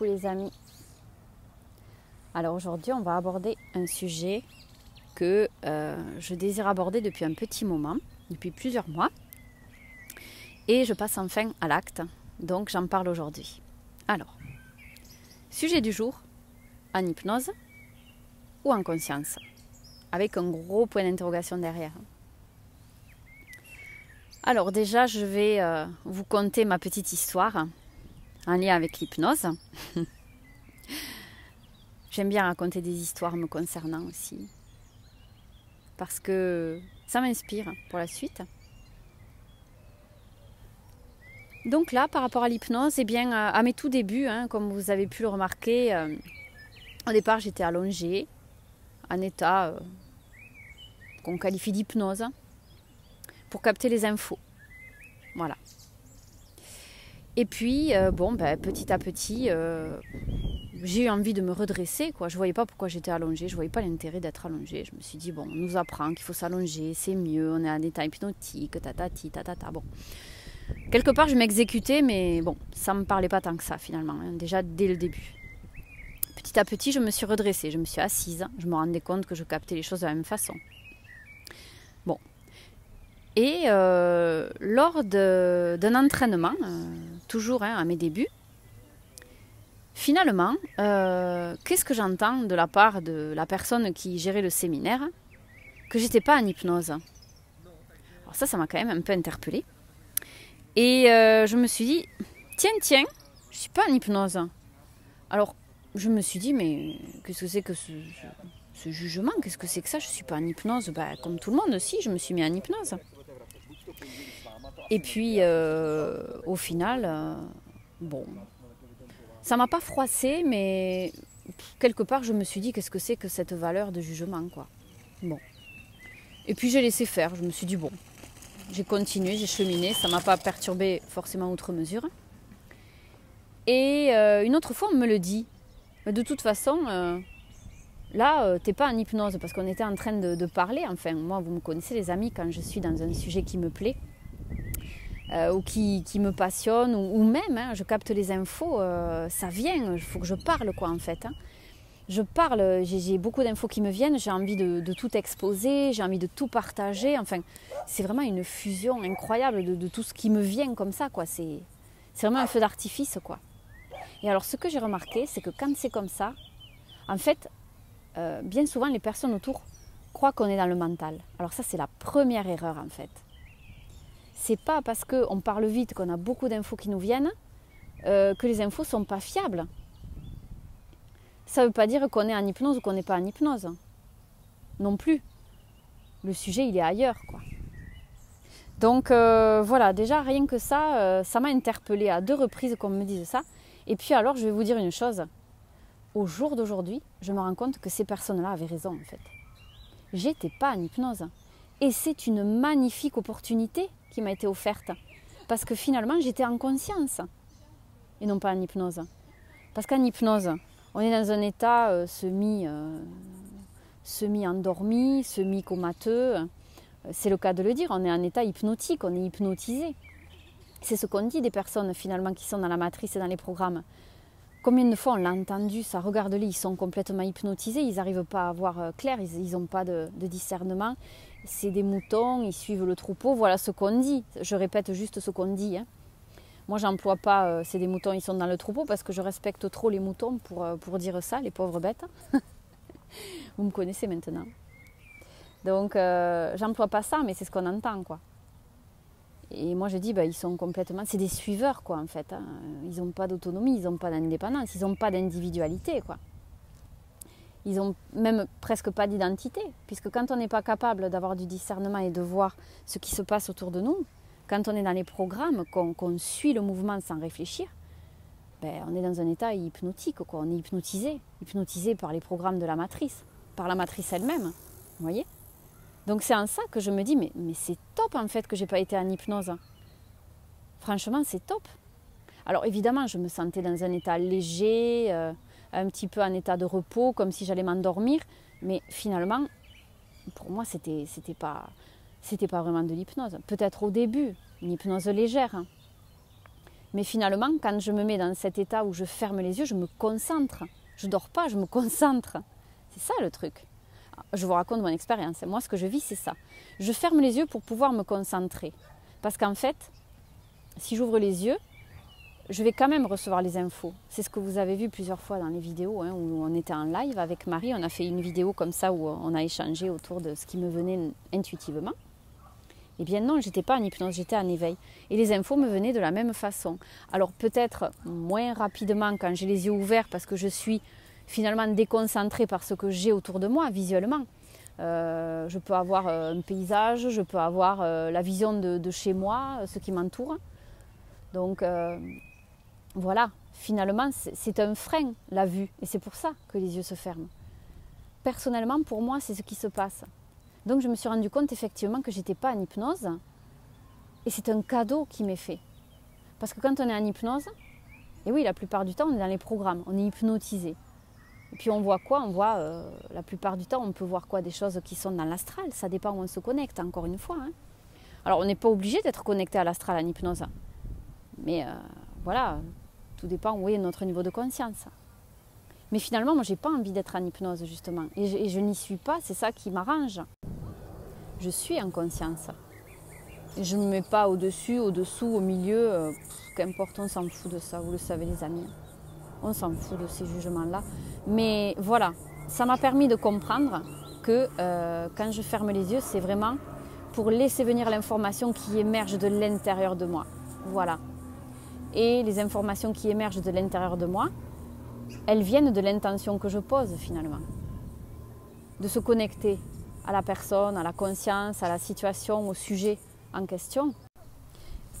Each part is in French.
les amis. Alors aujourd'hui on va aborder un sujet que je désire aborder depuis un petit moment, depuis plusieurs mois. Et je passe enfin à l'acte, donc j'en parle aujourd'hui. Alors, sujet du jour, en hypnose ou en conscience, avec un gros point d'interrogation derrière. Alors déjà je vais vous conter ma petite histoire en lien avec l'hypnose. J'aime bien raconter des histoires me concernant aussi, parce que ça m'inspire pour la suite. Donc là, par rapport à l'hypnose, eh bien, à mes tout débuts, comme vous avez pu le remarquer, au départ j'étais allongée, en état qu'on qualifie d'hypnose, pour capter les infos. Voilà. Et puis, petit à petit, j'ai eu envie de me redresser, quoi. Je ne voyais pas pourquoi j'étais allongée, je ne voyais pas l'intérêt d'être allongée. Je me suis dit, bon, on nous apprend qu'il faut s'allonger, c'est mieux, on est en état hypnotique, tatati, tatata, bon. Quelque part, je m'exécutais, mais bon, ça ne me parlait pas tant que ça, finalement, déjà dès le début. Petit à petit, je me suis redressée, je me suis assise, je me rendais compte que je captais les choses de la même façon. Bon. Et lors d'un entraînement, toujours à mes débuts, finalement, qu'est-ce que j'entends de la part de la personne qui gérait le séminaire? Que j'étais pas en hypnose. Alors ça m'a quand même un peu interpellée. Et je me suis dit, tiens, je suis pas en hypnose. Alors, je me suis dit, mais qu'est-ce que c'est que ce jugement? Qu'est-ce que c'est que ça? Je suis pas en hypnose. Comme tout le monde aussi, je me suis mis en hypnose. Et puis, au final, ça m'a pas froissée, mais quelque part, je me suis dit, qu'est-ce que c'est que cette valeur de jugement, quoi. Bon. Et puis, j'ai laissé faire. Je me suis dit, bon, j'ai continué, j'ai cheminé. Ça m'a pas perturbé forcément outre mesure. Et une autre fois, on me le dit. Mais de toute façon, là, t'es pas en hypnose, parce qu'on était en train de parler. Enfin, moi, vous me connaissez, les amis, quand je suis dans un sujet qui me plaît, ou qui me passionne, ou même, je capte les infos, ça vient, il faut que je parle, quoi, en fait. Je parle, j'ai beaucoup d'infos qui me viennent, j'ai envie de tout exposer, j'ai envie de tout partager. Enfin, c'est vraiment une fusion incroyable de tout ce qui me vient comme ça, quoi. C'est vraiment un feu d'artifice, quoi. Et alors, ce que j'ai remarqué, c'est que quand c'est comme ça, en fait, bien souvent, les personnes autour croient qu'on est dans le mental. Alors ça, c'est la première erreur, en fait. C'est pas parce qu'on parle vite, qu'on a beaucoup d'infos qui nous viennent, que les infos sont pas fiables. Ça ne veut pas dire qu'on est en hypnose ou qu'on n'est pas en hypnose. Non plus. Le sujet, il est ailleurs, quoi. Donc, voilà, déjà, rien que ça, ça m'a interpellée à 2 reprises qu'on me dise ça. Et puis alors, je vais vous dire une chose. Au jour d'aujourd'hui, je me rends compte que ces personnes-là avaient raison, en fait. J'étais pas en hypnose. Et c'est une magnifique opportunité qui m'a été offerte. Parce que finalement, j'étais en conscience. Et non pas en hypnose. Parce qu'en hypnose, on est dans un état semi-endormi, semi-comateux. C'est le cas de le dire, on est en état hypnotique, on est hypnotisé. C'est ce qu'on dit des personnes finalement qui sont dans la matrice et dans les programmes. Combien de fois on l'a entendu, ça, regarde-les, ils sont complètement hypnotisés, ils n'arrivent pas à voir clair, ils n'ont pas de discernement. C'est des moutons, ils suivent le troupeau, voilà ce qu'on dit. Je répète juste ce qu'on dit. Moi, j'emploie pas c'est des moutons, ils sont dans le troupeau, parce que je respecte trop les moutons pour dire ça, les pauvres bêtes. Vous me connaissez maintenant. Donc, j'emploie pas ça, mais c'est ce qu'on entend, quoi. Et moi, je dis, ils sont complètement... C'est des suiveurs, quoi, en fait. Ils n'ont pas d'autonomie, ils n'ont pas d'indépendance, ils n'ont pas d'individualité, quoi. Ils n'ont même presque pas d'identité, puisque quand on n'est pas capable d'avoir du discernement et de voir ce qui se passe autour de nous, quand on est dans les programmes, qu'on suit le mouvement sans réfléchir, on est dans un état hypnotique, quoi. On est hypnotisé par les programmes de la matrice, par la matrice elle-même, vous voyez. Donc c'est en ça que je me dis, mais c'est top en fait que je n'ai pas été en hypnose. Franchement, c'est top. Alors évidemment, je me sentais dans un état léger, un petit peu en état de repos, comme si j'allais m'endormir. Mais finalement, pour moi, c'était pas vraiment de l'hypnose. Peut-être au début, une hypnose légère. Mais finalement, quand je me mets dans cet état où je ferme les yeux, je me concentre. Je ne dors pas, je me concentre. C'est ça le truc. Je vous raconte mon expérience. Moi, ce que je vis, c'est ça. Je ferme les yeux pour pouvoir me concentrer. Parce qu'en fait, si j'ouvre les yeux, je vais quand même recevoir les infos. C'est ce que vous avez vu plusieurs fois dans les vidéos, hein, où on était en live avec Marie. On a fait une vidéo comme ça où on a échangé autour de ce qui me venait intuitivement. Eh bien non, je n'étais pas en hypnose, j'étais en éveil. Et les infos me venaient de la même façon. Alors peut-être moins rapidement quand j'ai les yeux ouverts parce que je suis finalement déconcentrée par ce que j'ai autour de moi visuellement. Je peux avoir un paysage, je peux avoir la vision de chez moi, ce qui m'entoure. Donc voilà, finalement c'est un frein, la vue. Et c'est pour ça que les yeux se ferment. Personnellement, pour moi, c'est ce qui se passe. Donc je me suis rendu compte effectivement que je n'étais pas en hypnose. Et c'est un cadeau qui m'est fait. Parce que quand on est en hypnose, et oui, la plupart du temps, on est dans les programmes, on est hypnotisé. Et puis on voit quoi? On voit, la plupart du temps, on peut voir quoi? Des choses qui sont dans l'astral. Ça dépend où on se connecte, encore une fois. Hein. Alors on n'est pas obligé d'être connecté à l'astral en hypnose. Mais voilà, tout dépend où est notre niveau de conscience. Mais finalement, moi, je n'ai pas envie d'être en hypnose, justement. Et je n'y suis pas, c'est ça qui m'arrange. Je suis en conscience. Et je ne me mets pas au-dessus, au-dessous, au milieu. Qu'importe, on s'en fout de ça, vous le savez, les amis. On s'en fout de ces jugements-là. Mais voilà, ça m'a permis de comprendre que quand je ferme les yeux, c'est vraiment pour laisser venir l'information qui émerge de l'intérieur de moi. Voilà. Et les informations qui émergent de l'intérieur de moi, elles viennent de l'intention que je pose finalement. De se connecter à la personne, à la conscience, à la situation, au sujet en question.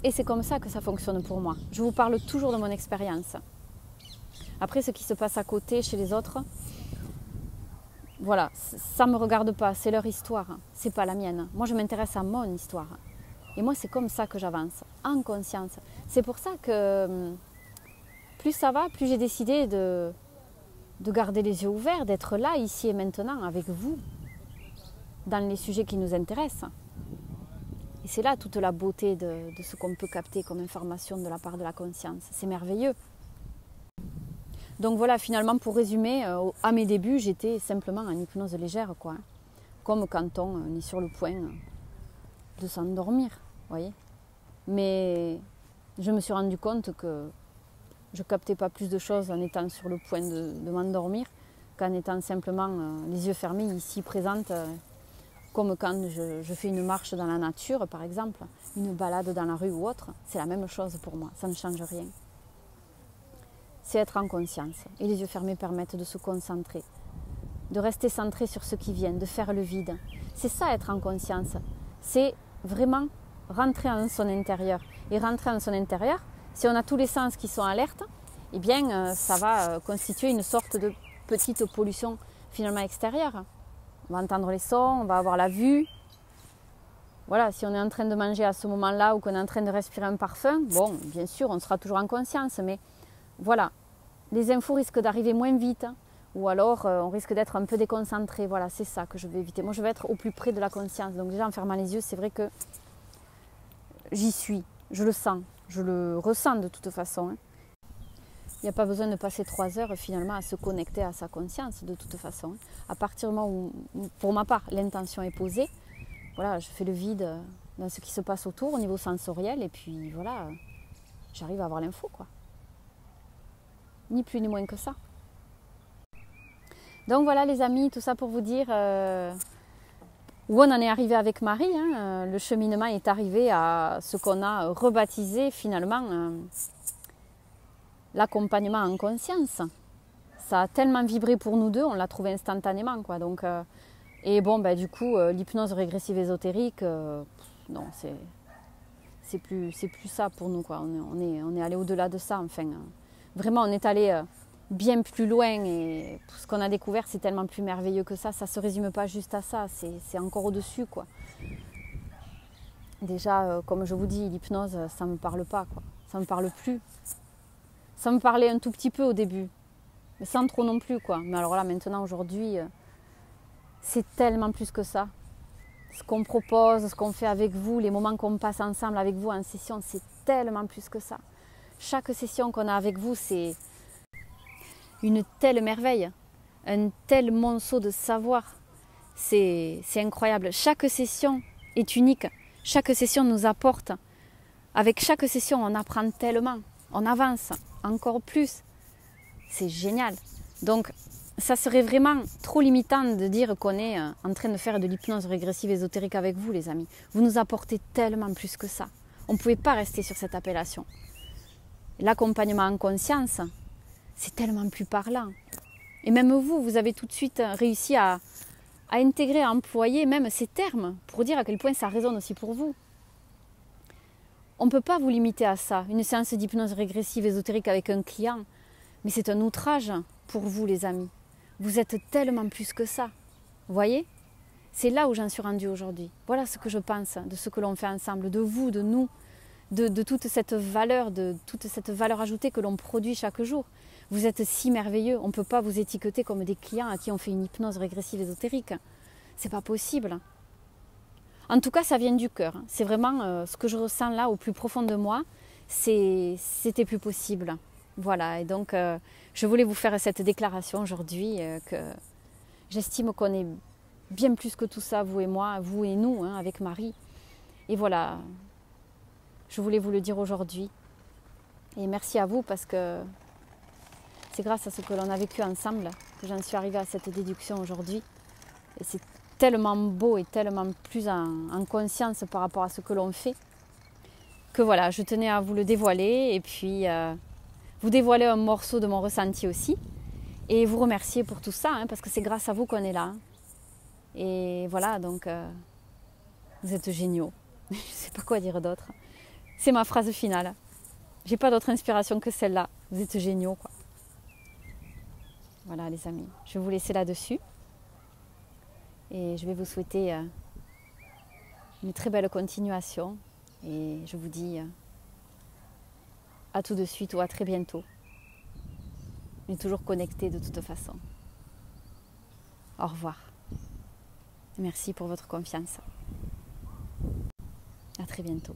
Et c'est comme ça que ça fonctionne pour moi. Je vous parle toujours de mon expérience. Après, ce qui se passe à côté, chez les autres, voilà, ça ne me regarde pas, c'est leur histoire, c'est pas la mienne. Moi, je m'intéresse à mon histoire. Et moi, c'est comme ça que j'avance, en conscience. C'est pour ça que plus ça va, plus j'ai décidé de garder les yeux ouverts, d'être là, ici et maintenant, avec vous, dans les sujets qui nous intéressent. Et c'est là toute la beauté de ce qu'on peut capter comme information de la part de la conscience. C'est merveilleux. Donc voilà, finalement, pour résumer, à mes débuts, j'étais simplement en hypnose légère, quoi. Comme quand on est sur le point de s'endormir, voyez. Mais je me suis rendu compte que je ne captais pas plus de choses en étant sur le point de m'endormir qu'en étant simplement les yeux fermés, ici présente, comme quand je fais une marche dans la nature, par exemple, une balade dans la rue ou autre. C'est la même chose pour moi, ça ne change rien. C'est être en conscience. Et les yeux fermés permettent de se concentrer, de rester centré sur ce qui vient, de faire le vide. C'est ça, être en conscience. C'est vraiment rentrer en son intérieur. Et rentrer en son intérieur, si on a tous les sens qui sont alertes, eh bien, ça va constituer une sorte de petite pollution finalement extérieure. On va entendre les sons, on va avoir la vue. Voilà, si on est en train de manger à ce moment-là ou qu'on est en train de respirer un parfum, bon, bien sûr, on sera toujours en conscience, mais voilà, les infos risquent d'arriver moins vite, ou alors on risque d'être un peu déconcentré. Voilà, c'est ça que je vais éviter. Moi, je vais être au plus près de la conscience. Donc déjà, en fermant les yeux, c'est vrai que j'y suis, je le sens, je le ressens de toute façon. Il n'y a pas besoin de passer 3 heures finalement à se connecter à sa conscience de toute façon. À partir du moment où, pour ma part, l'intention est posée, voilà, je fais le vide dans ce qui se passe autour au niveau sensoriel et puis voilà, j'arrive à avoir l'info, quoi. Ni plus ni moins que ça. Donc voilà les amis, tout ça pour vous dire où on en est arrivé avec Marie. Hein. Le cheminement est arrivé à ce qu'on a rebaptisé finalement l'accompagnement en conscience. Ça a tellement vibré pour nous deux, on l'a trouvé instantanément, quoi. Donc, et bon, du coup, l'hypnose régressive ésotérique, non, c'est plus ça pour nous, quoi. On est allé au-delà de ça, enfin. Vraiment, on est allé bien plus loin et ce qu'on a découvert, c'est tellement plus merveilleux que ça. Ça ne se résume pas juste à ça, c'est encore au-dessus, quoi. Déjà, comme je vous dis, l'hypnose, ça ne me parle pas, quoi. Ça ne me parle plus. Ça me parlait un tout petit peu au début, mais sans trop non plus, quoi. Mais alors là, maintenant, aujourd'hui, c'est tellement plus que ça. Ce qu'on propose, ce qu'on fait avec vous, les moments qu'on passe ensemble avec vous en session, c'est tellement plus que ça. Chaque session qu'on a avec vous, c'est une telle merveille, un tel monceau de savoir. C'est incroyable. Chaque session est unique. Chaque session nous apporte. Avec chaque session, on apprend tellement. On avance encore plus. C'est génial. Donc, ça serait vraiment trop limitant de dire qu'on est en train de faire de l'hypnose régressive ésotérique avec vous, les amis. Vous nous apportez tellement plus que ça. On ne pouvait pas rester sur cette appellation. L'accompagnement en conscience, c'est tellement plus parlant. Et même vous, vous avez tout de suite réussi à intégrer, à employer même ces termes pour dire à quel point ça résonne aussi pour vous. On ne peut pas vous limiter à ça. Une séance d'hypnose régressive ésotérique avec un client, mais c'est un outrage pour vous, les amis. Vous êtes tellement plus que ça. Vous voyez? C'est là où j'en suis rendue aujourd'hui. Voilà ce que je pense de ce que l'on fait ensemble, de vous, de nous, de toute cette valeur, ajoutée que l'on produit chaque jour. Vous êtes si merveilleux. On ne peut pas vous étiqueter comme des clients à qui on fait une hypnose régressive ésotérique. C'est pas possible. En tout cas, ça vient du cœur. C'est vraiment ce que je ressens là au plus profond de moi. C'était plus possible. Voilà, et donc je voulais vous faire cette déclaration aujourd'hui que j'estime qu'on est bien plus que tout ça, vous et moi, vous et nous, hein, avec Marie. Et voilà, je voulais vous le dire aujourd'hui. Et merci à vous parce que c'est grâce à ce que l'on a vécu ensemble que j'en suis arrivée à cette déduction aujourd'hui. Et c'est tellement beau et tellement plus en conscience par rapport à ce que l'on fait que voilà, je tenais à vous le dévoiler et puis vous dévoiler un morceau de mon ressenti aussi et vous remercier pour tout ça, hein, parce que c'est grâce à vous qu'on est là. Et voilà, donc vous êtes géniaux. Je ne sais pas quoi dire d'autre. C'est ma phrase finale. J'ai pas d'autre inspiration que celle-là. Vous êtes géniaux, quoi. Voilà, les amis. Je vais vous laisser là-dessus. Et je vais vous souhaiter une très belle continuation. Et je vous dis à tout de suite ou à très bientôt. On est toujours connectés de toute façon. Au revoir. Merci pour votre confiance. À très bientôt.